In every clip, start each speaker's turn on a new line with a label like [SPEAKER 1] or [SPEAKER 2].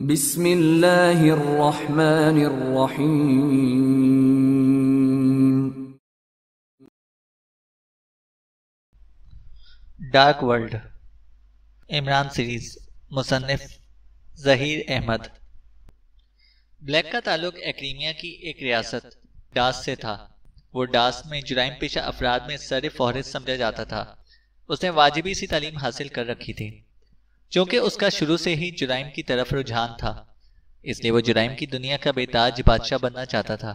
[SPEAKER 1] بسم اللہ الرحمن الرحیم۔
[SPEAKER 2] ڈارک ورلڈ، عمران سیریز، مصنف ظہیر احمد۔ بلیک کا تعلق ایکریمیا کی ایک ریاست ڈاس سے تھا۔ وہ ڈاس میں جرائم پیشہ افراد میں سر فہرست سمجھا جاتا تھا۔ اس نے واجبی سی تعلیم حاصل کر رکھی تھی، چونکہ اس کا شروع سے ہی جرائم کی طرف رجحان تھا، اس لیے وہ جرائم کی دنیا کا بے تاج بادشاہ بننا چاہتا تھا۔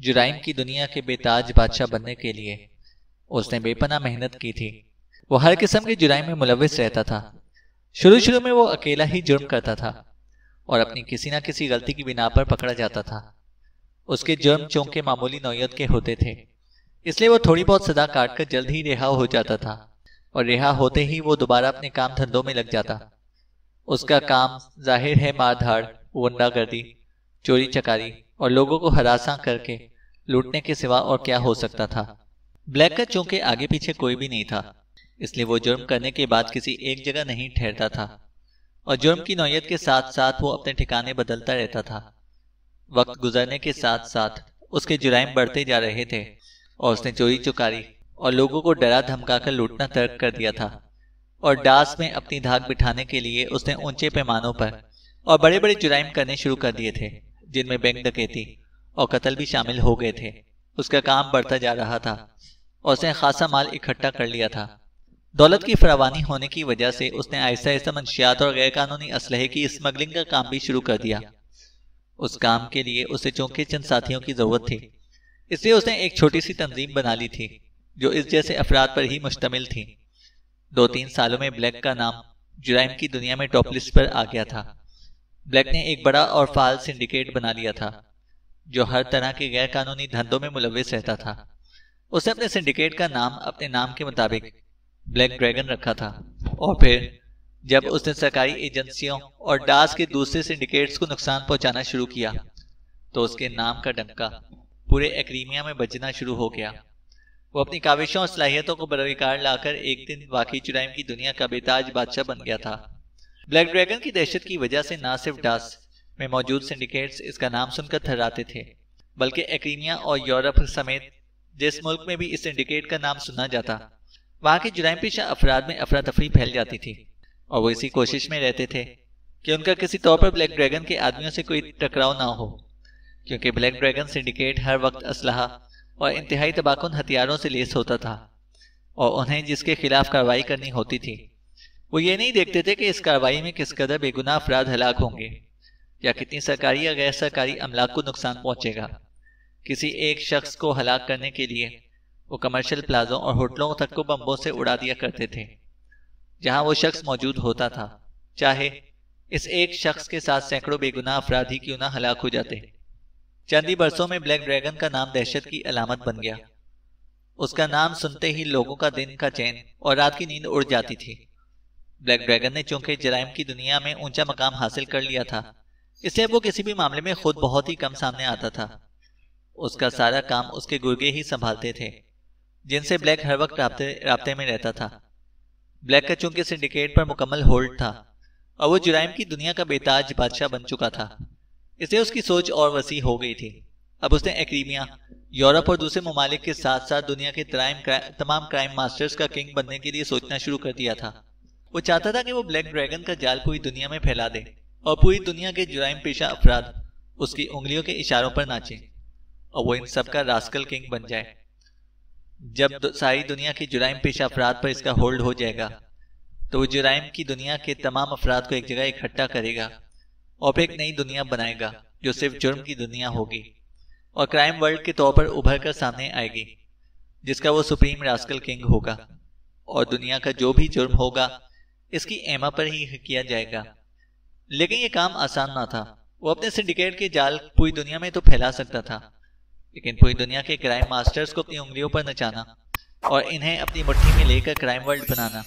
[SPEAKER 2] جرائم کی دنیا کے بے تاج بادشاہ بننے کے لیے اس نے بے پناہ محنت کی تھی۔ وہ ہر قسم کے جرائم میں ملوث رہتا تھا۔ شروع میں وہ اکیلا ہی جرم کرتا تھا اور اپنی کسی نہ کسی غلطی کی بنا پر پکڑا جاتا تھا۔ اس کے جرم چونکہ معمولی نوعیت کے ہوتے تھے، اس لیے وہ تھوڑی بہت سزا کاٹ کر جلد ہی رہا ہو جاتا تھا، اور رہا ہوتے ہی وہ دوبارہ اپنے کام دھندوں میں لگ جاتا۔ اس کا کام ظاہر ہے مار دھاڑ، غنڈہ گردی، چوری چکاری اور لوگوں کو ہراساں کر کے لوٹنے کے سوا اور کیا ہو سکتا تھا۔ بلیک کا چونکہ آگے پیچھے کوئی بھی نہیں تھا، اس لیے وہ جرم کرنے کے بعد کسی ایک جگہ نہیں ٹھہرتا تھا، اور جرم کی نوعیت کے ساتھ ساتھ وہ اپنے ٹھکانے بدلتا رہتا تھا۔ وقت گزرنے کے ساتھ ساتھ اس کے جرائم بڑھتے جا رہے تھے، اور اس نے چوری چکاری اور لوگوں کو ڈرا دھمکا کر لوٹنا ترک کر دیا تھا، اور ڈاس میں اپنی دھاک بٹھانے کے لیے اس نے اونچے پیمانوں پر اور بڑے بڑے جرائم کرنے شروع کر دیے تھے، جن میں بینک ڈکیتی اور قتل بھی شامل ہو گئے تھے۔ اس کا کام بڑھتا جا رہا تھا اور اس نے خاصا مال اکٹھا کر لیا تھا۔ دولت کی فراوانی ہونے کی وجہ سے اس نے آہستہ آہستہ منشیات اور غیر قانونی اسلحے کی اسمگلنگ کا کام بھی شروع کر دیا۔ اس کام کے لیے اسے چونکہ چند ساتھیوں کی ضرورت تھی، اس لیے اس نے ایک چھوٹی سی تنظیم بنا لی تھی جو اس جیسے افراد پر ہی مشتمل تھی۔ 2-3 سالوں میں بلیک کا نام جرائم کی دنیا میں ٹاپ لسٹ پر آ گیا تھا۔ بلیک نے ایک بڑا اور فعال سنڈیکیٹ بنا لیا تھا جو ہر طرح کے غیر قانونی دھندوں میں ملوث رہتا تھا۔ اس نے اپنے سنڈیکیٹ کا نام اپنے نام کے مطابق بلیک ڈریگن رکھا تھا، اور پھر جب اس نے سرکاری ایجنسیوں اور ڈاس کے دوسرے سنڈیکیٹس کو نقصان پہنچانا شروع کیا تو اس کے نام کا ڈنکا پورے ایکریمیا میں بجنا شروع ہو گیا۔ وہ اپنی کاوشوں اور صلاحیتوں کو بروکار لا کر ایک دن واقعی جرائم کی دنیا کا بے تاج بادشاہ بن گیا تھا۔ بلیک ڈریگن کی دہشت کی وجہ سے نہ صرف ڈاس میں موجود سنڈیکیٹس اس کا نام سن کر تھراتے تھے، بلکہ ایکریمیا اور یورپ سمیت جس ملک میں بھی اس سنڈیکیٹ کا نام سنا جاتا، وہاں کے جرائم پیشہ افراد میں افراتفری پھیل جاتی تھی، اور وہ اسی کوشش میں رہتے تھے کہ ان کا کسی طور پر بلیک ڈریگن کے آدمیوں سے کوئی ٹکراؤ نہ ہو، کیونکہ بلیک ڈریگن سنڈیکیٹ ہر وقت اسلحہ اور انتہائی تباکن ہتھیاروں سے لیس ہوتا تھا، اور انہیں جس کے خلاف کارروائی کرنی ہوتی تھی وہ یہ نہیں دیکھتے تھے کہ اس کارروائی میں کس قدر بے گناہ افراد ہلاک ہوں گے یا کتنی سرکاری یا غیر سرکاری املاک کو نقصان پہنچے گا۔ کسی ایک شخص کو ہلاک کرنے کے لیے وہ کمرشل پلازوں اور ہوٹلوں تک کو بمبوں سے اڑا دیا کرتے تھے جہاں وہ شخص موجود ہوتا تھا، چاہے اس ایک شخص کے ساتھ سینکڑوں بے گناہ افراد ہی کیوں نہ ہلاک ہو جاتے۔ چند ہی برسوں میں بلیک ڈریگن کا نام دہشت کی علامت بن گیا۔ اس کا نام سنتے ہی لوگوں کا دن کا چین اور رات کی نیند اڑ جاتی تھی۔ بلیک ڈریگن نے چونکہ جرائم کی دنیا میں اونچا مقام حاصل کر لیا تھا، اس لیے وہ کسی بھی معاملے میں خود بہت ہی کم سامنے آتا تھا۔ اس کا سارا کام اس کے گرگے ہی سنبھالتے تھے، جن سے بلیک ہر وقت رابطے میں رہتا تھا۔ بلیک کا چونکہ سنڈیکیٹ پر مکمل ہولڈ تھا اور وہ جرائم کی دنیا کا بے تاج بادشاہ بن چکا تھا، اس لیے اس کی سوچ اور وسیع ہو گئی تھی۔ اب اس نے ایکریمیا، یورپ اور دوسرے ممالک کے ساتھ ساتھ دنیا کے تمام کرائم ماسٹرز کا کنگ بننے کے لیے سوچنا شروع کر دیا تھا۔ وہ چاہتا تھا کہ وہ بلیک ڈریگن کا جال پوری دنیا میں پھیلا دے اور پوری دنیا کے جرائم پیشہ افراد اس کی انگلیوں کے اشاروں پر ناچیں، اور وہ ان سب کا راسکل کنگ بن جائے۔ جب ساری دنیا کے جرائم پیشہ افراد پر اس کا ہولڈ ہو جائے گا تو وہ جرائم کی دنیا کے تمام افراد کو ایک جگہ اکٹھا کرے گا اور پھر ایک نئی دنیا بنائے گا جو صرف جرم کی دنیا ہوگی اور کرائم ورلڈ کے طور پر ابھر کر سامنے آئے گی، جس کا وہ سپریم راسکل کنگ ہوگا، اور دنیا کا جو بھی جرم ہوگا اس کی ایما پر ہی کیا جائے گا۔ لیکن یہ کام آسان نہ تھا۔ وہ اپنے سنڈیکیٹ کے جال پوری دنیا میں تو پھیلا سکتا تھا، لیکن پوری دنیا کے کرائم ماسٹرز کو اپنی انگلیوں پر نچانا اور انہیں اپنی مٹھی میں لے کر کرائم ورلڈ بنانا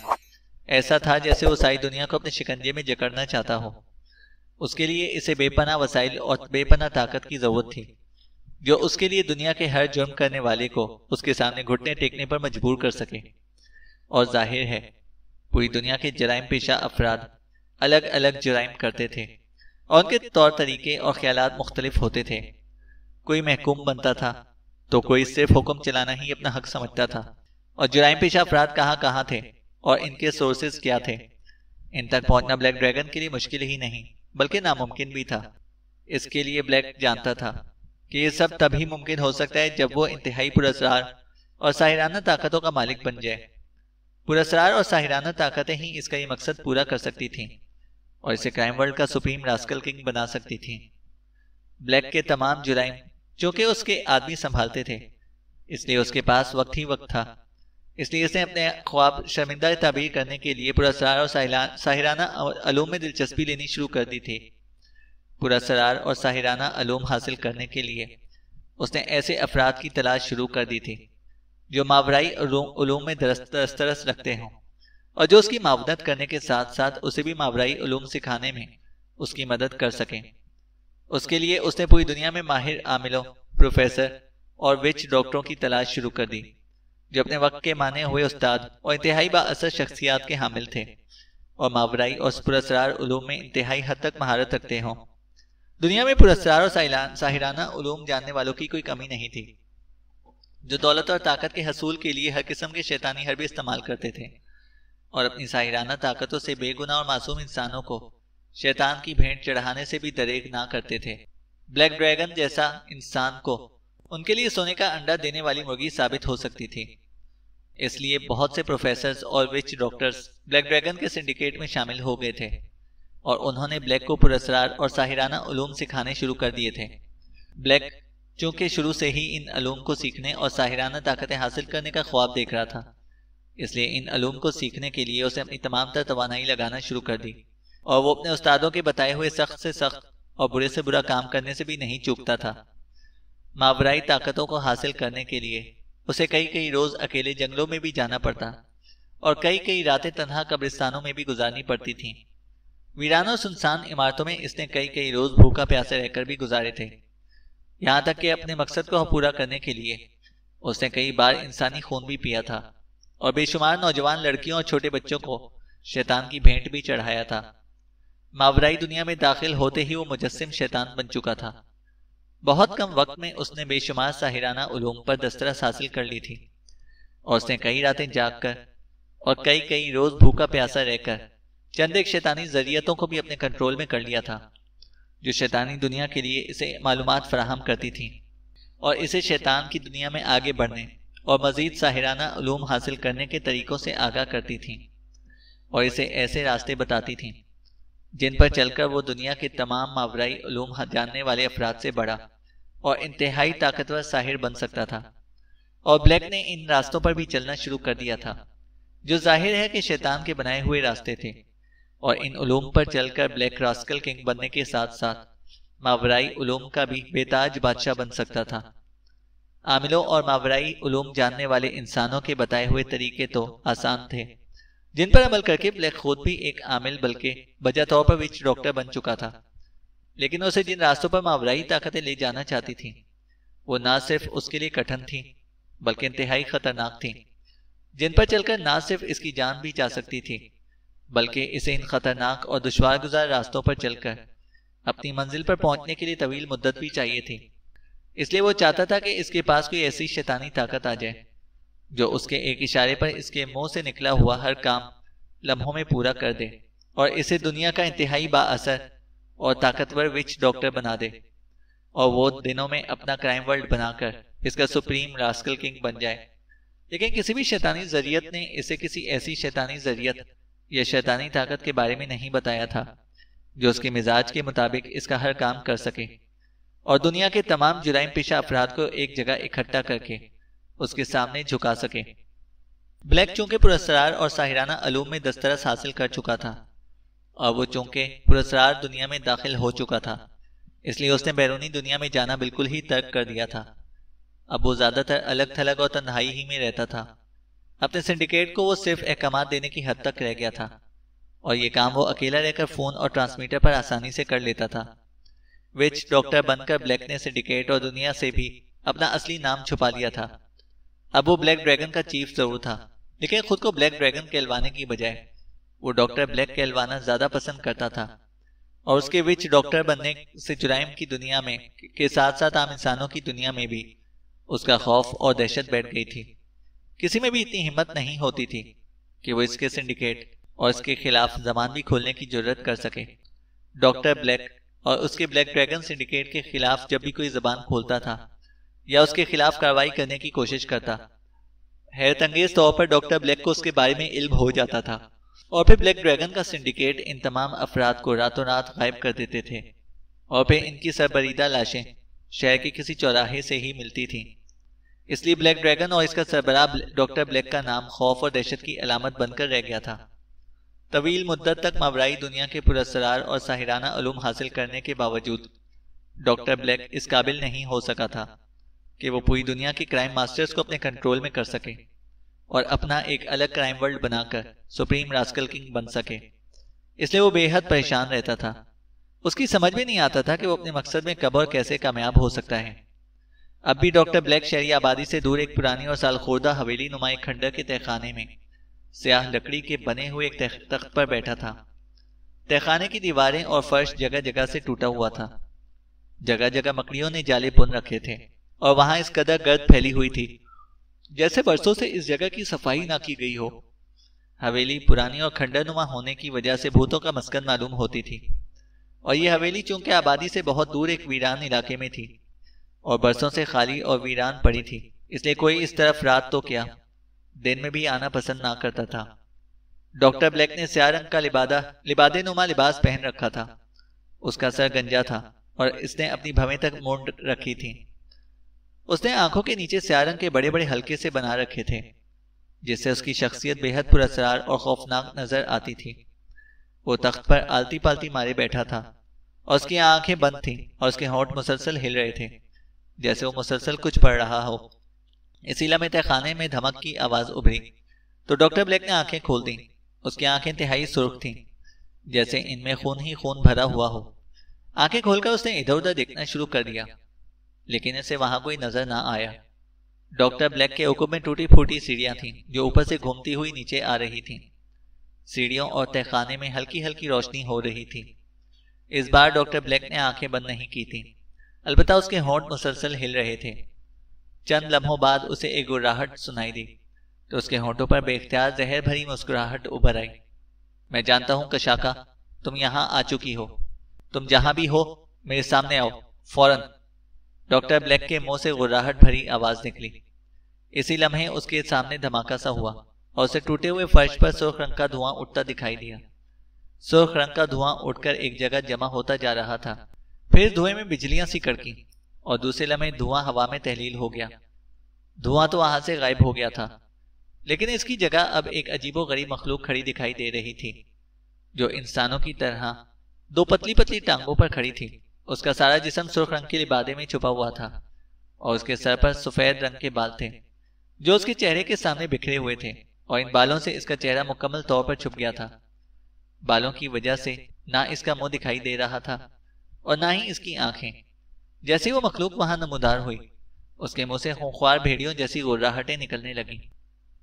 [SPEAKER 2] ایسا تھا جیسے وہ ساری دنیا کو اپنے شکنجے میں جکڑنا چاہتا ہو۔ اس کے لیے اسے بے پناہ وسائل اور بے پناہ طاقت کی ضرورت تھی، جو اس کے لیے دنیا کے ہر جرم کرنے والے کو اس کے سامنے گھٹنے ٹیکنے پر مجبور کر سکے۔ اور ظاہر ہے پوری دنیا کے جرائم پیشہ افراد الگ الگ جرائم کرتے تھے، اور ان کے طور طریقے اور خیالات مختلف ہوتے تھے۔ کوئی محکوم بنتا تھا تو کوئی صرف حکم چلانا ہی اپنا حق سمجھتا تھا، اور جرائم پیشہ افراد کہاں کہاں تھے اور ان کے سورسز کیا تھے، ان تک پہنچنا بلیک ڈریگن کے لیے مشکل ہی نہیں بلکہ ناممکن بھی تھا۔ اس کے لیے بلیک جانتا تھا کہ یہ سب تبھی ممکن ہو سکتا ہے جب وہ انتہائی پراسرار اور ساحرانہ طاقتوں کا مالک بن جائے۔ پراسرار اور ساحرانہ طاقتیں ہی اس کا یہ مقصد پورا کر سکتی تھیں اور اسے کرائم ورلڈ کا سپریم راسکل کنگ بنا سکتی تھیں۔ بلیک کے تمام جرائم چونکہ اس کے آدمی سنبھالتے تھے، اس لیے اس کے پاس وقت ہی وقت تھا۔ اس لیے اس نے اپنے خواب شرمندہ تعبیر کرنے کے لیے پراسرار اور ساحرانہ علوم میں دلچسپی لینی شروع کر دی تھی۔ پراسرار اور ساحرانہ علوم حاصل کرنے کے لیے اس نے ایسے افراد کی تلاش شروع کر دی تھی جو ماورائی علوم میں دسترس رکھتے ہوں اور جو اس کی معاونت کرنے کے ساتھ ساتھ اسے بھی ماورائی علوم سکھانے میں اس کی مدد کر سکیں۔ اس کے لیے اس نے پوری دنیا میں ماہر عاملوں، پروفیسر اور وچ ڈاکٹروں کی تلاش شروع کر دی جو اپنے وقت کے مانے ہوئے استاد اور انتہائی بااثر شخصیات کے حامل تھے اور ماورائی اور پراسرار علوم میں انتہائی حد تک مہارت رکھتے ہوں۔ دنیا میں پراسرار اور ساحرانہ علوم جاننے والوں کی کوئی کمی نہیں تھی جو دولت اور طاقت کے حصول کے لیے ہر قسم کے شیطانی حربے استعمال کرتے تھے اور اپنی ساحرانہ طاقتوں سے بے گناہ اور معصوم انسانوں کو شیطان کی بھینٹ چڑھانے سے بھی دریغ نہ کرتے تھے۔ بلیک ڈریگن جیسا انسان کو ان کے لیے سونے کا انڈا دینے والی مرغی ثابت ہو سکتی تھی، اس لیے بہت سے پروفیسرز اور وچ ڈاکٹرز بلیک ڈریگن کے سنڈیکیٹ میں شامل ہو گئے تھے اور انہوں نے بلیک کو پراسرار اور ساحرانہ علوم سکھانے شروع کر دیے تھے۔ بلیک چونکہ شروع سے ہی ان علوم کو سیکھنے اور ساحرانہ طاقتیں حاصل کرنے کا خواب دیکھ رہا تھا، اس لیے ان علوم کو سیکھنے کے لیے اسے اپنی تمام تر توانائی لگانا شروع کر دی اور وہ اپنے استادوں کے بتائے ہوئے سخت سے سخت اور برے سے برا کام کرنے سے بھی نہیں چوکتا تھا۔ ماورائی طاقتوں کو حاصل کرنے کے لیے اسے کئی روز اکیلے جنگلوں میں بھی جانا پڑتا اور کئی راتیں تنہا قبرستانوں میں بھی گزارنی پڑتی تھیں۔ ویران اور سنسان عمارتوں میں اس نے کئی روز بھوکا پیاسے رہ کر بھی گزارے تھے، یہاں تک کہ اپنے مقصد کو پورا کرنے کے لیے اس نے کئی بار انسانی خون بھی پیا تھا اور بے شمار نوجوان لڑکیوں اور چھوٹے بچوں کو شیطان کی بھینٹ بھی چڑھایا تھا۔ ماورائی دنیا میں داخل ہوتے ہی وہ مجسم شیطان بن چکا تھا۔ بہت کم وقت میں اس نے بے شمار ساحرانہ علوم پر دسترس حاصل کر لی تھی اور اس نے کئی راتیں جاگ کر اور کئی روز بھوکا پیاسا رہ کر چند ایک شیطانی ذریعتوں کو بھی اپنے کنٹرول میں کر لیا تھا جو شیطانی دنیا کے لیے اسے معلومات فراہم کرتی تھیں اور اسے شیطان کی دنیا میں آگے بڑھنے اور مزید ساحرانہ علوم حاصل کرنے کے طریقوں سے آگاہ کرتی تھیں اور اسے ایسے راستے بتاتی تھیں جن پر چل کر وہ دنیا کے تمام ماورائی علوم جاننے والے افراد سے بڑا اور انتہائی طاقتور ساحر بن سکتا تھا۔ اور بلیک نے ان راستوں پر بھی چلنا شروع کر دیا تھا جو ظاہر ہے کہ شیطان کے بنائے ہوئے راستے تھے، اور ان علوم پر چل کر بلیک راسکل کنگ بننے کے ساتھ ساتھ ماورائی علوم کا بھی بے تاج بادشاہ بن سکتا تھا۔ عاملوں اور ماورائی علوم جاننے والے انسانوں کے بتائے ہوئے طریقے تو آسان تھے جن پر عمل کر کے بلیک خود بھی ایک عامل بلکہ بجا طور پر وچ ڈاکٹر بن چکا تھا، لیکن اسے جن راستوں پر ماورائی طاقتیں لے جانا چاہتی تھیں وہ نہ صرف اس کے لیے کٹھن تھیں بلکہ انتہائی خطرناک تھیں، جن پر چل کر نہ صرف اس کی جان بھی جا سکتی تھی بلکہ اسے ان خطرناک اور دشوار گزار راستوں پر چل کر اپنی منزل پر پہنچنے کے لیے طویل مدت بھی چاہیے تھی۔ اس لیے وہ چاہتا تھا کہ اس کے پاس کوئی ایسی شیطانی طاقت آ جائے جو اس کے ایک اشارے پر اس کے منہ سے نکلا ہوا ہر کام لمحوں میں پورا کر دے اور اسے دنیا کا انتہائی با اثر اور طاقتور وچ ڈاکٹر بنا دے، اور وہ دنوں میں اپنا کرائم ورلڈ بنا کر اس کا سپریم راسکل کنگ بن جائے۔ لیکن کسی بھی شیطانی ذریعت نے اسے کسی ایسی شیطانی ذریعت یا شیطانی طاقت کے بارے میں نہیں بتایا تھا جو اس کے مزاج کے مطابق اس کا ہر کام کر سکے اور دنیا کے تمام جرائم پیشہ افراد کو ایک جگہ اکٹھا کر کے اس کے سامنے جھکا سکے۔ بلیک چونکہ پراسرار اور ساحرانہ علوم میں دسترس حاصل کر چکا تھا اور وہ چونکہ پراسرار دنیا میں داخل ہو چکا تھا، اس لیے اس نے بیرونی دنیا میں جانا بالکل ہی ترک کر دیا تھا۔ اب وہ زیادہ تر الگ تھلگ اور تنہائی ہی میں رہتا تھا۔ اپنے سنڈیکیٹ کو وہ صرف احکامات دینے کی حد تک رہ گیا تھا اور یہ کام وہ اکیلا رہ کر فون اور ٹرانسمیٹر پر آسانی سے کر لیتا تھا۔ وچ ڈاکٹر بن کر بلیک نے سنڈیکیٹ اور دنیا سے بھی اپنا اصلی نام چھپا لیا تھا۔ اب وہ بلیک ڈریگن کا چیف ضرور تھا، لیکن خود کو بلیک ڈریگن کہلوانے کی بجائے وہ ڈاکٹر بلیک کہلوانا زیادہ پسند کرتا تھا اور اس کے وچ ڈاکٹر بننے سے جرائم کی دنیا میں کے ساتھ ساتھ عام انسانوں کی دنیا میں بھی اس کا خوف اور دہشت بیٹھ گئی تھی۔ کسی میں بھی اتنی ہمت نہیں ہوتی تھی کہ وہ اس کے سنڈیکیٹ اور اس کے خلاف زبان بھی کھولنے کی جرت کر سکے۔ ڈاکٹر بلیک اور اس کے بلیک ڈریگن سنڈیکیٹ کے خلاف جب بھی کوئی زبان کھولتا تھا یا اس کے خلاف کارروائی کرنے کی کوشش کرتا، حیرت انگیز طور پر ڈاکٹر بلیک کو اس کے بارے میں علم ہو جاتا تھا، اور پھر بلیک ڈریگن کا سنڈیکیٹ ان تمام افراد کو راتوں رات غائب کر دیتے تھے، اور پھر ان کی سربریدہ لاشیں شہر کے کسی چوراہے سے ہی ملتی تھیں۔ اس لیے بلیک ڈریگن اور اس کا سربراہ ڈاکٹر بلیک کا نام خوف اور دہشت کی علامت بن کر رہ گیا تھا۔ طویل مدت تک ماورائی دنیا کے پراسرار اور ساحرانہ علوم حاصل کرنے کے باوجود ڈاکٹر بلیک اس قابل نہیں ہو سکا تھا کہ وہ پوری دنیا کے کرائم ماسٹرز کو اپنے کنٹرول میں کر سکے اور اپنا ایک الگ کرائم ورلڈ بنا کر سپریم راسکل کنگ بن سکے۔ اس لیے وہ بے حد پریشان رہتا تھا۔ اس کی سمجھ میں نہیں آتا تھا کہ وہ اپنے مقصد میں کب اور کیسے کامیاب ہو سکتا ہے۔ اب بھی ڈاکٹر بلیک شہری آبادی سے دور ایک پرانی اور سال خوردہ حویلی نما ایک کھنڈر کے تہخانے میں سیاہ لکڑی کے بنے ہوئے ایک تخت پر بیٹھا تھا۔ تہخانے کی دیواریں اور فرش جگہ جگہ سے ٹوٹا ہوا تھا، جگہ جگہ مکڑیوں نے جالے بن رکھے تھے، اور وہاں اس قدر گرد پھیلی ہوئی تھی جیسے برسوں سے اس جگہ کی صفائی نہ کی گئی ہو۔ حویلی پرانی اور کھنڈر نما ہونے کی وجہ سے بھوتوں کا مسکن معلوم ہوتی تھی، اور یہ حویلی چونکہ آبادی سے بہت دور ایک ویران علاقے میں تھی اور برسوں سے خالی اور ویران پڑی تھی، اس لیے کوئی اس طرف رات تو کیا دن میں بھی آنا پسند نہ کرتا تھا۔ ڈاکٹر بلیک نے سیاہ رنگ کا لبادے نما لباس پہن رکھا تھا، اس کا سر گنجا تھا اور اس نے اپنی بھویں تک مونڈ رکھی تھی۔ اس نے آنکھوں کے نیچے سیاہ رنگ کے بڑے بڑے حلقے سے بنا رکھے تھے، جس سے اس کی شخصیت بے حد پراسرار اور خوفناک نظر آتی تھی۔ وہ تخت پر آلتی پالتی مارے بیٹھا تھا، اور اس کی آنکھیں بند تھیں اور اس کے ہونٹ مسلسل ہل رہے تھے جیسے وہ مسلسل کچھ پڑھ رہا ہو۔ اسی لمحے تہخانے میں دھمک کی آواز ابھری تو ڈاکٹر بلیک نے آنکھیں کھول دیں۔ اس کی آنکھیں انتہائی سرخ تھیں، جیسے ان میں خون ہی خون بھرا ہوا ہو۔ آنکھیں کھول کر اس نے ادھر ادھر دیکھنا شروع کر دیا، لیکن اسے وہاں کوئی نظر نہ آیا۔ ڈاکٹر بلیک کے عقب میں ٹوٹی پھوٹی سیڑھیاں تھیں جو اوپر سے گھومتی ہوئی نیچے آ رہی تھیں۔ سیڑھیوں اور تہخانے میں ہلکی ہلکی روشنی ہو رہی تھی۔ اس بار ڈاکٹر بلیک نے آنکھیں بند نہیں کی تھیں، البتہ اس کے ہونٹ مسلسل ہل رہے تھے۔ چند لمحوں بعد اسے ایک گڑاہٹ سنائی دی تو اس کے ہونٹوں پر بے اختیار زہر بھری مسکراہٹ ابھر آئی۔ میں جانتا ہوں کشاکا، تم یہاں آ چکی ہو، تم جہاں بھی ہو میرے سامنے آؤ فوراً۔ ڈاکٹر بلیک کے منہ سے گڑاہٹ بھری آواز نکلی۔ اسی لمحے اس کے سامنے دھماکہ سا ہوا اور اسے ٹوٹے ہوئے فرش پر سرخ رنگ کا دھواں اٹھتا دکھائی دیا۔ سرخ رنگ کا دھواں اٹھ کر ایک جگہ جمع ہوتا جا رہا تھا، پھر دھوئے میں بجلیاں سی کڑکیں اور دوسرے لمحے دھواں ہوا میں تحلیل ہو گیا۔ دھواں تو وہاں سے غائب ہو گیا تھا، لیکن اس کی جگہ اب ایک عجیب و غریب مخلوق کھڑی دکھائی دے رہی تھی، جو انسانوں کی طرح دو پتلی پتلی ٹانگوں پر کھڑی تھی۔ اس کا سارا جسم سرخ رنگ کے لبادے میں چھپا ہوا تھا، اور اس کے سر پر سفید رنگ کے بال تھے جو اس کے چہرے کے سامنے بکھرے ہوئے تھے، اور ان بالوں سے اس کا چہرہ مکمل طور پر چھپ گیا تھا۔ بالوں کی وجہ سے نہ اس کا منہ دکھائی دے رہا تھا اور نہ ہی اس کی آنکھیں۔ جیسے وہ مخلوق وہاں نمودار ہوئی، اس کے منہ سے خونخوار بھیڑیوں جیسی گڑراہٹیں نکلنے لگیں۔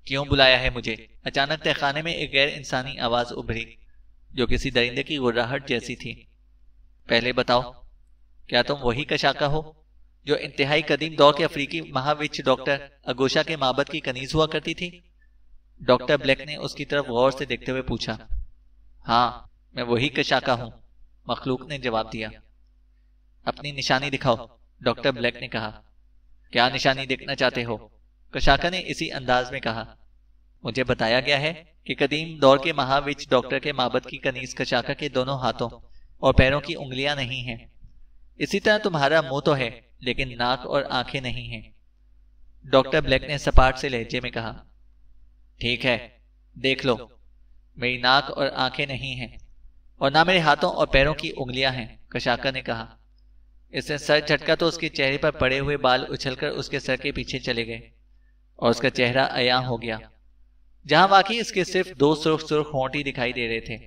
[SPEAKER 2] کیوں بلایا ہے مجھے؟ اچانک تہخانے میں ایک غیر انسانی آواز ابھری جو کسی درندے کی گڑراہٹ جیسی تھی۔ پہلے بتاؤ، کیا تم وہی کشاکا ہو جو انتہائی قدیم دور کے افریقی مہاوچ ڈاکٹر اگوشا کے معبد کی کنیز ہوا کرتی تھی؟ ڈاکٹر بلیک نے اس کی طرف غور سے دیکھتے ہوئے پوچھا۔ ہاں، میں وہی کشاکا ہوں، مخلوق نے جواب دیا۔ اپنی نشانی دکھاؤ، ڈاکٹر بلیک نے کہا۔ کیا نشانی دیکھنا چاہتے ہو؟ کشاکا نے اسی انداز میں کہا۔ مجھے بتایا گیا ہے کہ قدیم دور کے مہاوچ ڈاکٹر کے معبد کی کنیز کشاکا کے دونوں ہاتھوں اور پیروں کی انگلیاں نہیں ہیں۔ اسی طرح تمہارا منہ تو ہے لیکن ناک اور آنکھیں نہیں ہیں، ڈاکٹر بلیک نے سپاٹ سے لہجے میں کہا۔ ٹھیک ہے، دیکھ لو، میری ناک اور آنکھیں نہیں ہیں اور نہ میرے ہاتھوں اور پیروں کی انگلیاں ہیں، کشاکا نے کہا۔ اس نے سر جھٹکا تو اس کے چہرے پر پڑے ہوئے بال اچھل کر اس کے سر کے پیچھے چلے گئے اور اس کا چہرہ عیاں ہو گیا، جہاں واقعی اس کے صرف دو سرخ سرخ ہونٹ ہی دکھائی دے رہے تھے۔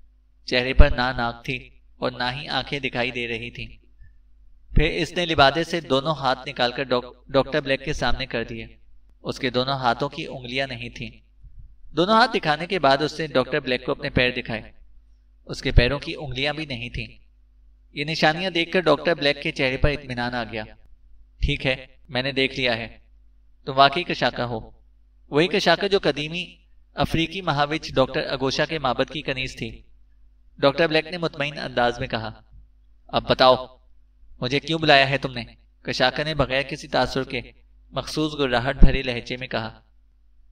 [SPEAKER 2] چہرے پر نہ ناک تھی اور نہ ہی آنکھیں دکھائی دے رہی تھیں۔ پھر اس نے لبادے سے دونوں ہاتھ نکال کر ڈاکٹر بلیک کے سامنے کر دیے۔ اس کے دونوں ہاتھوں کی انگلیاں نہیں تھیں۔ دونوں ہاتھ دکھانے کے بعد اس نے ڈاکٹر بلیک کو اپنے پیر دکھائے۔ اس کے پیروں کی انگلیاں بھی نہیں تھیں۔ یہ نشانیاں دیکھ کر ڈاکٹر بلیک کے چہرے پر اطمینان آ گیا۔ ٹھیک ہے، میں نے دیکھ لیا ہے، تم واقعی کشاکا ہو، وہی کشاکا جو قدیمی افریقی مہاوچ ڈاکٹر اگوشا کے معبد کی کنیز تھی۔ ڈاکٹر بلیک نے مطمئن انداز میں کہا۔ اب بتاؤ، مجھے کیوں بلایا ہے تم نے؟ کشاکا نے بغیر کسی تاثر کے مخصوص گراہٹ بھرے لہجے میں کہا۔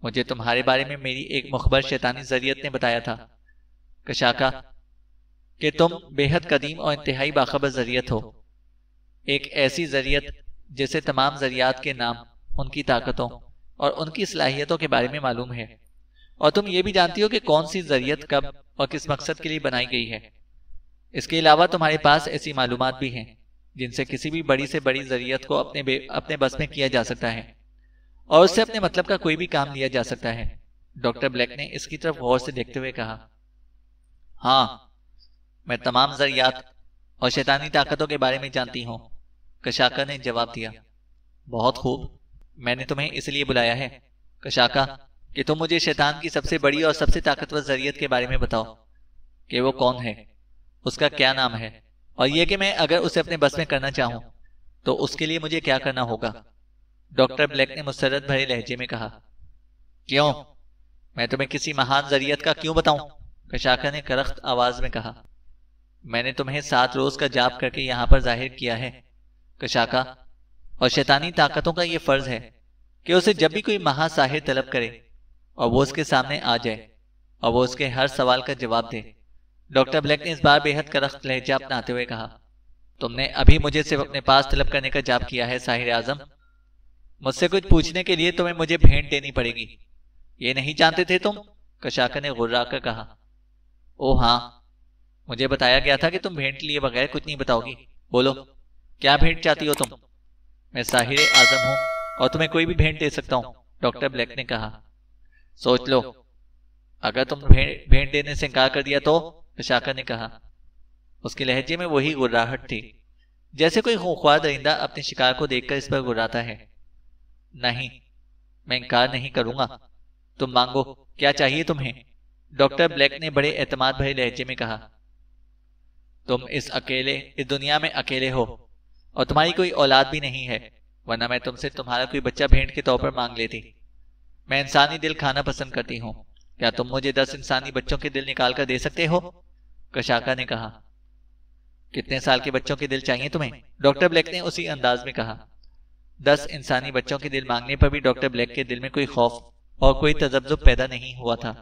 [SPEAKER 2] مجھے تمہارے بارے میں میری ایک مخبر شیطانی ذریعت نے بتایا تھا کشاکا کہ تم بے حد قدیم اور انتہائی باخبر ذریعت ہو، ایک ایسی ذریعت جسے تمام ذریعات کے نام، ان کی طاقتوں اور ان کی صلاحیتوں کے بارے میں معلوم ہے، اور تم یہ بھی جانتی ہو کہ کون سی ذریعت کب اور کس مقصد کے لیے بنائی گئی ہے۔ اس کے علاوہ تمہارے پاس ایسی معلومات بھی ہیں جن سے کسی بھی بڑی سے بڑی ذریعت کو اپنے بس میں کیا جا سکتا ہے اور اس سے اپنے مطلب کا کوئی بھی کام لیا جا سکتا ہے۔ ڈاکٹر بلیک نے اس کی طرف غور سے دیکھتے ہوئے کہا۔ ہاں، میں تمام ذریعات اور شیطانی طاقتوں کے بارے میں جانتی ہوں، کشاکا نے جواب دیا۔ بہت خوب، میں نے تمہیں اس لیے بلایا ہے کشاکا کہ تم مجھے شیطان کی سب سے بڑی اور سب سے طاقتور ذریعت کے بارے میں بتاؤ کہ وہ کون ہے، اس کا کیا نام ہے، اور یہ کہ میں اگر اسے اپنے بس میں کرنا چاہوں تو اس کے لیے مجھے کیا کرنا ہوگا۔ ڈاکٹر بلیک نے مسرت بھرے لہجے میں کہا۔ کیوں؟ میں تمہیں کسی مہان ذریعت کا کیوں بتاؤں؟ کشاکا نے کرخت آواز میں کہا۔ میں نے تمہیں 7 روز کا جاپ کر کے یہاں پر ظاہر کیا ہے کشاکا، اور شیطانی طاقتوں کا یہ فرض ہے کہ اسے جب بھی کوئی مہا ساحر طلب کرے اور وہ اس کے سامنے آ جائے اور وہ اس کے ہر سوال کا جواب دے۔ ڈاکٹر بلیک نے اس بار بے حد کرخت لہجہ اپناتے ہوئے کہا۔ تم نے ابھی مجھے صرف اپنے پاس طلب کرنے کا جاپ کیا ہے ساحر اعظم، مجھ سے کچھ پوچھنے کے لیے تمہیں مجھے بھیٹ دینی پڑے گی، یہ نہیں جانتے تھے تم؟ کشاکا نے غرا کر کہا۔ او ہاں، مجھے بتایا گیا تھا کہ تم بھیٹ لیے بغیر کچھ نہیں بتاؤ گی، بولو کیا بھیٹ چاہتی ہو تم؟ میں ساحر اعظم ہوں اور تمہیں کوئی بھی بھیٹ دے سکتا ہوں، ڈاکٹر بلیک نے کہا۔ سوچ لو، اگر تم بھیٹ دینے سے انکار کر دیا تو؟ کشاکا نے کہا۔ اس کے لہجے میں وہی گراہٹ تھی جیسے کوئی خونخوار درندہ اپنے شکار کو دیکھ کر اس پر گراتا ہے۔ نہیں، میں انکار نہیں کروں گا، تم مانگو، کیا چاہیے تمہیں؟ ڈاکٹر بلیک نے بڑے اعتماد بھرے لہجے میں کہا۔ تم اس دنیا میں اکیلے ہو اور تمہاری کوئی اولاد بھی نہیں ہے، ورنہ میں تم سے تمہارا کوئی بچہ بھیٹ کے طور پر مانگ لیتی۔ میں انسانی دل کھانا پسند کرتی ہوں، کیا تم مجھے 10 انسانی بچوں کے دل نکال کر دے سکتے ہو؟ کشاکا نے کہا۔ کتنے سال کے بچوں کے دل چاہیے تمہیں؟ ڈاکٹر بلیک نے اسی انداز میں کہا۔ 10 انسانی بچوں کے دل مانگنے پر بھی ڈاکٹر بلیک کے دل میں کوئی خوف اور کوئی تذبذب پیدا نہیں ہوا تھا۔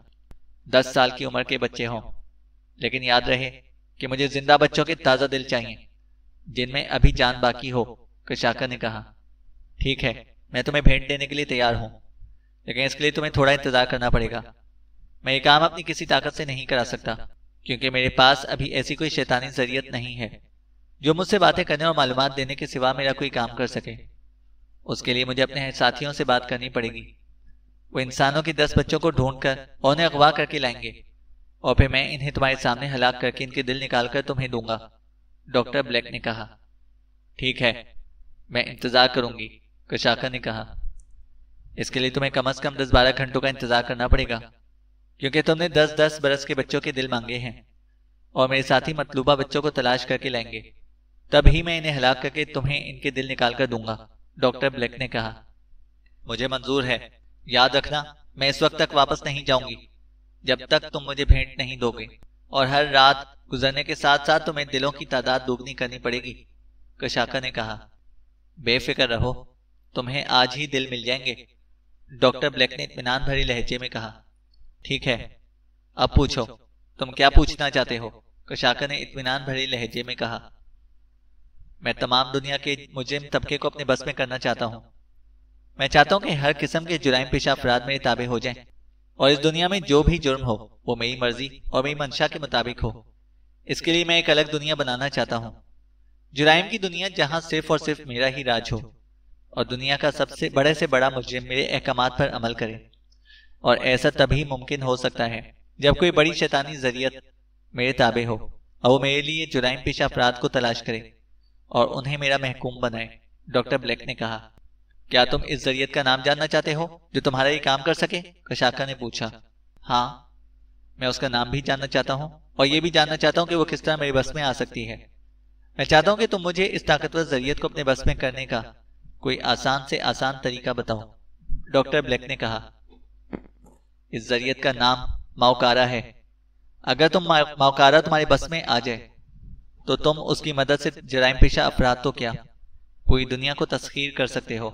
[SPEAKER 2] 10 سال کی عمر کے بچے ہوں، لیکن یاد رہے کہ مجھے زندہ بچوں کے تازہ دل چاہیے جن میں ابھی جان باقی ہو، کشاکا نے کہا۔ ٹھیک ہے، میں تمہیں بھیٹ دینے کے لیے تیار ہوں، لیکن اس کے لیے تمہیں تھوڑا انتظار کرنا پڑے گا۔ میں یہ کام اپنی کسی طاقت سے نہیں کرا سکتا، کیونکہ میرے پاس ابھی ایسی کوئی شیطانی ذریعت نہیں ہے جو مجھ سے باتیں کرنے اور معلومات دینے کے سوا میرا کوئی کام کر سکے۔ اس کے لیے مجھے اپنے ساتھیوں سے بات کرنی پڑے گی۔ وہ انسانوں کے 10 بچوں کو ڈھونڈ کر اور انہیں اغوا کر کے لائیں گے، اور پھر میں انہیں تمہارے سامنے ہلاک کر کے ان کے دل نکال کر تمہیں دوں گا، ڈاکٹر بلیک نے کہا۔ ٹھیک ہے، میں انتظار کروں گی، کشاکا نے کہا۔ اس کے لیے تمہیں کم از کم 10-12 گھنٹوں کا انتظار کرنا پڑے گا، کیونکہ تم نے 10-10 برس کے بچوں کے دل مانگے ہیں، اور میرے ساتھی مطلوبہ بچوں کو تلاش کر کے لائیں گے، تب ہی میں انہیں ہلاک کر کے تمہیں ان کے دل نکال کر دوں گا، ڈاکٹر بلیک نے کہا۔ مجھے منظور ہے، یاد رکھنا میں اس وقت تک واپس نہیں جاؤں گی جب تک تم مجھے بھیٹ نہیں دو گے، اور ہر رات گزرنے کے ساتھ ساتھ تمہیں دلوں کی تعداد دوگنی کرنی پڑے گی، کشاکا نے کہا۔ بے فکر رہو، تمہیں آج ہی دل مل جائیں گے، ڈاکٹر بلیک نے اطمینان بھری لہجے میں کہا۔ ٹھیک ہے، اب پوچھو، تم کیا پوچھنا چاہتے ہو؟ کشاکا نے اطمینان بھری لہجے میں کہا۔ میں تمام دنیا کے مجرم طبقے کو اپنے بس میں کرنا چاہتا ہوں۔ میں چاہتا ہوں کہ ہر قسم کے جرائم پیشہ افراد میرے تابع ہو جائیں، اور اس دنیا میں جو بھی جرم ہو وہ میری مرضی اور میری منشا کے مطابق ہو۔ اس کے لیے میں ایک الگ دنیا بنانا چاہتا ہوں، جرائم کی دنیا، جہاں صرف اور صرف میرا ہی راج ہو، اور دنیا کا سب سے بڑا مجرم میرے احکامات پر عمل کرے۔ اور ایسا تبھی ممکن ہو سکتا ہے جب کوئی بڑی شیطانی ذریعت میرے تابع ہو اور وہ میرے لیے جرائم پیشہ افراد کو تلاش کرے اور انہیں میرا محکوم بنائے، ڈاکٹر بلیک نے کہا۔ کیا تم اس ذریعت کا نام جاننا چاہتے ہو جو تمہارا یہ کام کر سکے؟ کشاکا نے پوچھا۔ ہاں، میں اس کا نام بھی جاننا چاہتا ہوں، اور یہ بھی جاننا چاہتا ہوں کہ وہ کس طرح میرے بس میں آ سکتی ہے۔ میں چاہتا ہوں کہ تم مجھے اس طاقتور ذریعت کو اپنے بس میں کرنے کا کوئی آسان سے آسان طریقہ بتاؤ، ڈاکٹر بلیک نے کہا۔ اس ذریعت کا نام ماؤکارا ہے۔ اگر تم ماؤکارا تمہارے بس میں آ جائے تو تم اس کی مدد سے جرائم پیشہ افراد تو کیا پوری دنیا کو تسخیر کر سکتے ہو۔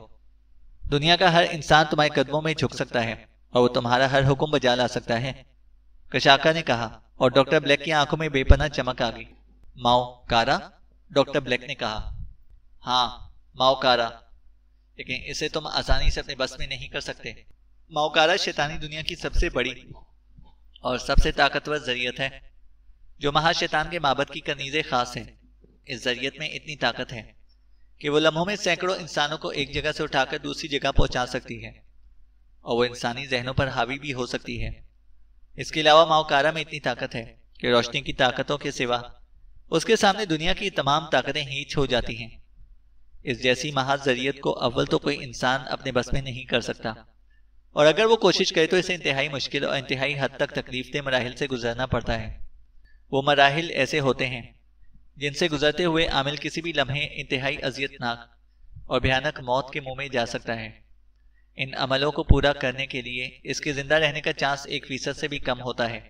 [SPEAKER 2] دنیا کا ہر انسان تمہارے قدموں میں جھک سکتا ہے اور وہ تمہارا ہر حکم بجا لا سکتا ہے، کشاکا نے کہا، اور ڈاکٹر بلیک کی آنکھوں میں بے پناہ چمک آ گئی۔ ماؤکارا؟ ڈاکٹر بلیک نے کہا۔ ہاں، ماؤکارا، لیکن اسے تم آسانی سے اپنے بس میں نہیں کر سکتے۔ ماؤکارا شیطانی دنیا کی سب سے بڑی اور سب سے طاقتور ذریعت ہے جو مہا شیطان کے معبد کی کنیز خاص ہے۔ اس ذریعت میں اتنی طاقت ہے کہ وہ لمحوں میں سینکڑوں انسانوں کو ایک جگہ سے اٹھا کر دوسری جگہ پہنچا سکتی ہے، اور وہ انسانی ذہنوں پر حاوی بھی ہو سکتی ہے۔ اس کے علاوہ ماؤکارا میں اتنی طاقت ہے کہ روشنی کی طاقتوں کے سوا اس کے سامنے دنیا کی تمام طاقتیں ہیچ ہو جاتی ہیں۔ اس جیسی محض ذریعت کو اول تو کوئی انسان اپنے بس میں نہیں کر سکتا، اور اگر وہ کوشش کرے تو اسے انتہائی مشکل اور انتہائی حد تک تکلیف دہ مراحل سے گزرنا پڑتا ہے۔ وہ مراحل ایسے ہوتے ہیں جن سے گزرتے ہوئے عامل کسی بھی لمحے انتہائی اذیت ناک اور بھیانک موت کے منہ میں جا سکتا ہے۔ ان عملوں کو پورا کرنے کے لیے اس کے زندہ رہنے کا چانس 1% سے بھی کم ہوتا ہے،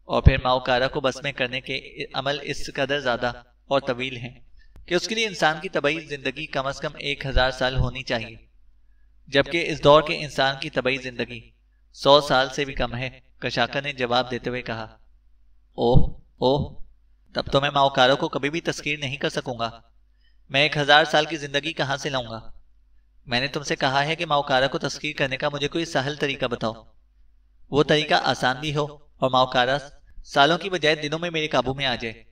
[SPEAKER 2] اور پھر ماؤکارا کو بس میں کرنے کے عمل اس قدر زیادہ اور طویل ہیں کہ اس کے لیے انسان کی طبعی زندگی کم از کم 1000 سال ہونی چاہیے، جبکہ اس دور کے انسان کی طبعی زندگی 100 سال سے بھی کم ہے، کشاکا نے جواب دیتے ہوئے کہا۔ اوہ، تب تو میں ماؤکارا کو کبھی بھی تسخیر نہیں کر سکوں گا۔ میں 1000 سال کی زندگی کہاں سے لاؤں گا؟ میں نے تم سے کہا ہے کہ ماؤکارا کو تسخیر کرنے کا مجھے کوئی سہل طریقہ بتاؤ، وہ طریقہ آسان بھی ہو اور ماؤکارا سالوں کی بجائے دنوں میں میرے قابو میں آ جائے،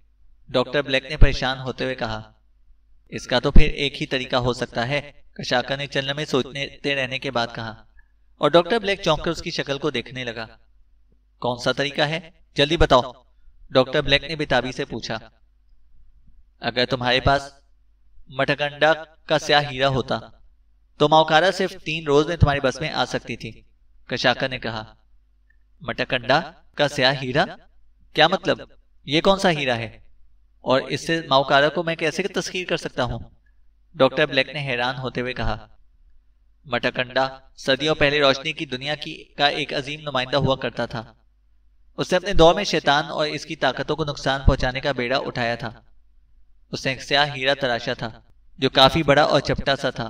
[SPEAKER 2] ڈاکٹر بلیک نے پریشان ہوتے ہوئے کہا۔ اس کا تو پھر ایک ہی طریقہ ہو سکتا ہے، کشاکا نے چلنے میں سوچتے رہنے کے بعد کہا، اور ڈاکٹر بلیک چونک کر اس کی شکل کو دیکھنے لگا۔ کون سا طریقہ ہے؟ جلدی بتاؤ، ڈاکٹر بلیک نے بےتابی سے پوچھا۔ اگر تمہارے پاس مٹکنڈا کا سیاہ ہیرا ہوتا تو ماؤکارا صرف 3 روز میں تمہاری بس میں آ سکتی تھی، کشاکا نے کہا۔ مٹکنڈا کا سیاہ ہیرا؟ کیا مطلب؟ یہ کون سا ہیرا ہے، اور اس سے ماؤکارا کو میں کیسے تسخیر کر سکتا ہوں؟ ڈاکٹر بلیک نے حیران ہوتے ہوئے کہا۔ مٹکنڈا صدیوں پہلے روشنی کی دنیا کا ایک عظیم نمائندہ ہوا کرتا تھا۔ اس نے اپنے دور میں شیطان اور اس کی طاقتوں کو نقصان پہنچانے کا بیڑا اٹھایا تھا۔ اس نے ایک سیاہ ہیرا تراشا تھا جو کافی بڑا اور چپٹا سا تھا۔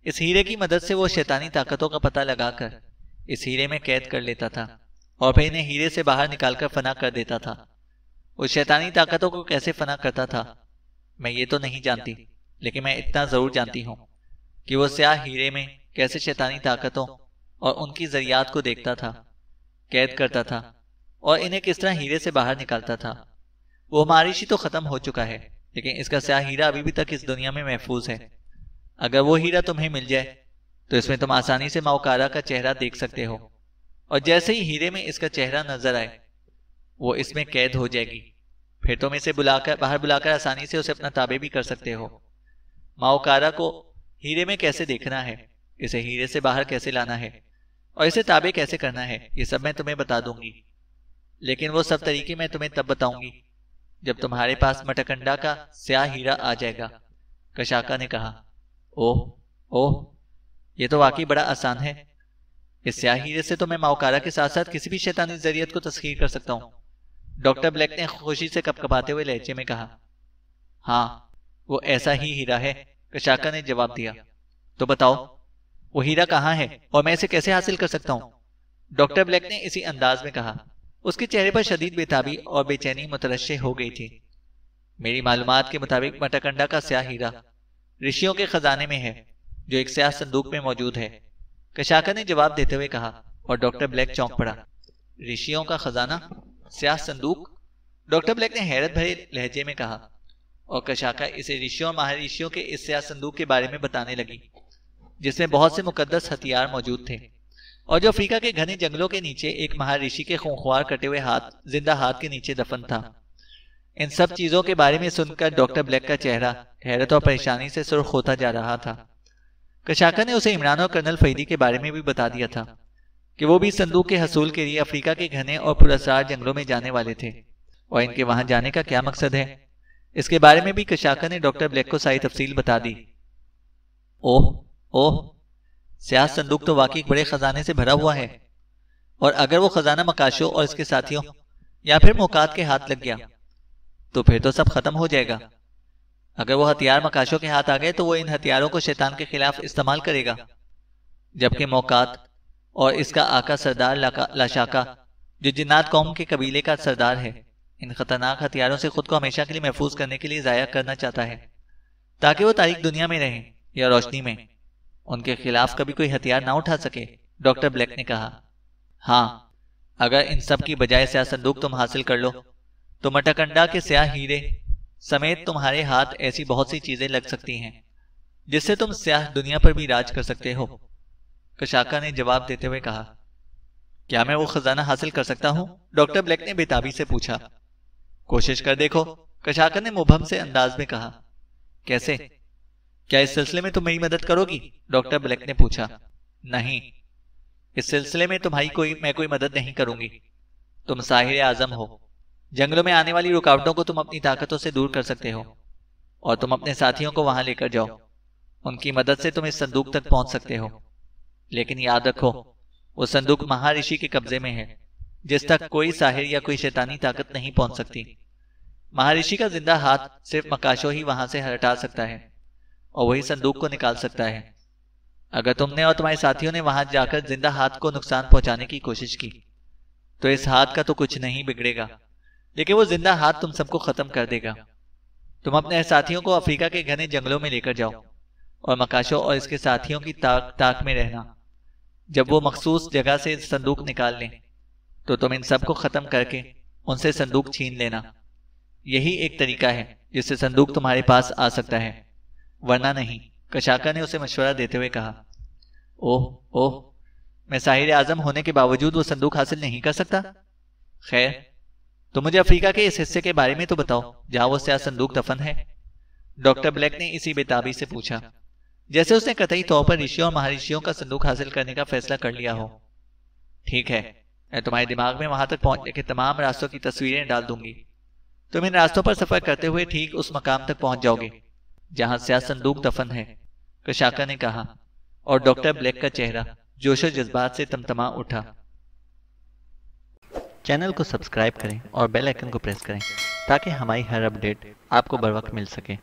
[SPEAKER 2] اس ہیرے کی مدد سے وہ شیطانی طاقتوں کا پتہ لگا کر اس ہیرے میں قید کر لیتا تھا اور پھر انہیں ہیرے سے باہر نکال کر فنا کر دیتا تھا۔ وہ شیطانی طاقتوں کو کیسے فنا کرتا تھا میں یہ تو نہیں جانتی، لیکن میں اتنا ضرور جانتی ہوں کہ وہ سیاہ ہیرے میں کیسے شیطانی طاقتوں اور ان کی ذریات کو دیکھتا تھا، قید کرتا تھا اور انہیں کس طرح ہیرے سے باہر نکالتا تھا۔ وہ مہارشی تو ختم ہو چکا ہے، لیکن اس کا سیاہ ہیرا ابھی بھی تک اس دنیا میں محفوظ ہے۔ اگر وہ ہیرا تمہیں مل جائے تو اس میں تم آسانی سے ماؤکارا کا چہرہ دیکھ سکتے ہو، اور جیسے ہی ہیرے میں اس کا چہرہ نظر آئے وہ اس میں قید ہو جائے گی، پھر تم اسے باہر بلا کر آسانی سے اسے اپنا تابع بھی کر سکتے ہو۔ ماؤکارا کو ہیرے میں کیسے دیکھنا ہے، اسے ہیرے سے باہر کیسے لانا ہے اور اسے تابع کیسے کرنا ہے، یہ سب میں تمہیں بتا دوں گی، لیکن وہ سب طریقے میں تمہیں تب بتاؤں گی جب تمہارے پاس مٹکنڈا کا سیاہ ہیرا آ جائے گا، کشاکا نے کہا۔ اوہ، یہ تو واقعی بڑا آسان ہے۔ اس سیاہ ہیرے سے تو میں ماؤکارا کے ساتھ ساتھ کسی بھی شیطانی ذریعت کو تسخیر کر سکتا ہوں، ڈاکٹر بلیک نے خوشی سے کپکپاتے ہوئے لہجے میں کہا۔ ہاں، وہ ایسا ہی ہیرا ہے، کشاکا نے جواب دیا۔ تو بتاؤ وہ ہیرا کہاں ہے اور میں اسے کیسے حاصل کر سکتا ہوں، ڈاکٹر بلیک نے اسی انداز میں کہا۔ اس کے چہرے پر شدید بےتابی اور بے چینی مترشح ہو گئی تھی۔ میری معلومات کے مطابق مٹکنڈا کا سیاہ ہیرا رشیوں کے خزانے میں ہے جو ایک سیاہ صندوق میں موجود ہے، کشاکا نے جواب دیتے ہوئے کہا، اور ڈاکٹر بلیک چونک پڑا۔ رشیوں کا خزانہ، سیاہ صندوق، ڈاکٹر بلیک نے حیرت بھرے لہجے میں کہا، اور کشاکا اسے رشیوں اور مہارشیوں کے اس سیاہ صندوق کے بارے میں بتانے لگی جس میں بہت سے مقدس ہتھیار موجود تھے، اور جو افریقہ کے گھنے جنگلوں کے نیچے ایک مہارشی کے خونخوار کٹے ہوئے زندہ ہاتھ کے نیچے دفن تھا۔ ان سب چیزوں کے بارے میں سن کر ڈاکٹر بلیک کا چہرہ حیرت اور پریشانی سے سرخ ہوتا جا رہا تھا۔ کشاکا نے اسے عمران اور کرنل فریدی کے بارے میں بھی بتا دیا تھا کہ وہ بھی صندوق کے حصول کے لیے افریقہ کے گھنے اور پراسرار جنگلوں میں جانے والے تھے، اور ان کے وہاں جانے کا کیا مقصد ہے اس کے بارے میں بھی کشاکا نے ڈاکٹر بلیک کو ساری تفصیل بتا دی۔ اوہ، سیاہ صندوق تو واقعی بڑے خزانے سے بھرا ہوا ہے، اور اگر وہ خزانہ مکاشو اور اس کے ساتھیوں یا پھر موقعات کے ہاتھ لگ گیا تو پھر تو سب ختم ہو جائے گا۔ اگر وہ ہتھیار مکاشو کے ہاتھ آ گئے تو وہ ان ہتھیاروں کو شیطان کے خلاف استعمال کرے گا، جبکہ موقعات اور اس کا آقا سردار لاشاکا جو جنات قوم کے قبیلے کا سردار ہے، ان خطرناک ہتھیاروں سے خود کو ہمیشہ کے لیے محفوظ کرنے کے لیے ضائع کرنا چاہتا ہے، تاکہ وہ تاریک دنیا میں رہیں یا روشنی میں ان کے خلاف کبھی کوئی ہتھیار نہ اٹھا سکے۔ ڈاکٹر بلیک نے کہا، ہاں، اگر ان سب کی بجائے سیاہ صندوق تم حاصل کر لو تو مٹاکنڈا کے سیاہ ہیرے سمیت تمہارے ہاتھ ایسی بہت سی چیزیں لگ سکتی ہیں جس سے تم سیاہ دنیا پر بھی راج کر سکتے ہو۔ کشاکا نے جواب دیتے ہوئے کہا، کیا میں وہ خزانہ حاصل کر سکتا ہوں؟ ڈاکٹر بلیک نے بے تابی سے پوچھا۔ کوشش کر دیکھو، کشاکا نے مبہم سے انداز میں کہا۔ کیسے؟ کیا اس سلسلے میں تم میری مدد کرو گی؟ ڈاکٹر بلیک نے پوچھا۔ نہیں، اس سلسلے میں میں کوئی مدد نہیں کروں گی۔ تم ساحر اعظم ہو، جنگلوں میں آنے والی رکاوٹوں کو تم اپنی طاقتوں سے دور کر سکتے ہو، اور تم اپنے ساتھیوں کو وہاں لے کر جاؤ، ان کی مدد سے تم اس صندوق تک پہنچ سکتے ہو۔ لیکن یاد رکھو، وہ صندوق مہارشی کے قبضے میں ہے، جس تک کوئی ساحر یا کوئی شیطانی طاقت نہیں پہنچ سکتی۔ مہارشی کا زندہ ہاتھ صرف مکاشو ہی وہاں سے ہٹا سکتا ہے، اور وہی صندوق کو نکال سکتا ہے۔ اگر تم نے اور تمہارے ساتھیوں نے وہاں جا کر زندہ ہاتھ کو نقصان پہنچانے کی کوشش کی تو اس ہاتھ کا تو کچھ نہیں بگڑے گا، لیکن وہ زندہ ہاتھ تم سب کو ختم کر دے گا۔ تم اپنے ساتھیوں کو افریقہ کے گھنے جنگلوں میں لے کر جاؤ، اور مکاشو اور اس کے ساتھیوں کی تاک میں رہنا۔ جب وہ مخصوص جگہ سے صندوق نکال لیں تو تم ان سب کو ختم کر کے ان سے صندوق چھین لینا۔ یہی ایک طریقہ ہے جس سے صندوق تمہارے پاس آ سکتا ہے، ورنہ نہیں۔ کشاکا نے اسے مشورہ دیتے ہوئے کہا۔ اوہ، میں ساحر اعظم ہونے کے باوجود وہ صندوق حاصل نہیں کر سکتا؟ خیر، تو مجھے افریقہ کے اس حصے کے بارے میں تو بتاؤ جہاں وہ سیاہ صندوق دفن ہے۔ ڈاکٹر بلیک نے اسی بے تابی سے پوچھا، جیسے اس نے قطعی طور پر رشیوں اور مہارشیوں کا صندوق حاصل کرنے کا فیصلہ کر لیا ہو۔ ٹھیک ہے، میں تمہارے دماغ میں وہاں تک پہنچنے کے تمام راستوں کی تصویریں ڈال دوں گی۔ تم ان راستوں پر سفر کرتے ہوئے ٹھیک اس مقام تک پہنچ جاؤ گے جہاں سیاہ صندوق دفن ہے، کشاکا نے کہا، اور ڈاکٹر بلیک کا چہرہ جوش و جذبات سے تمتما اٹھا۔ چینل کو سبسکرائب کریں اور بیل آئیکن کو پریس کریں تاکہ ہماری ہر اپڈیٹ آپ کو بر وقت مل سکے۔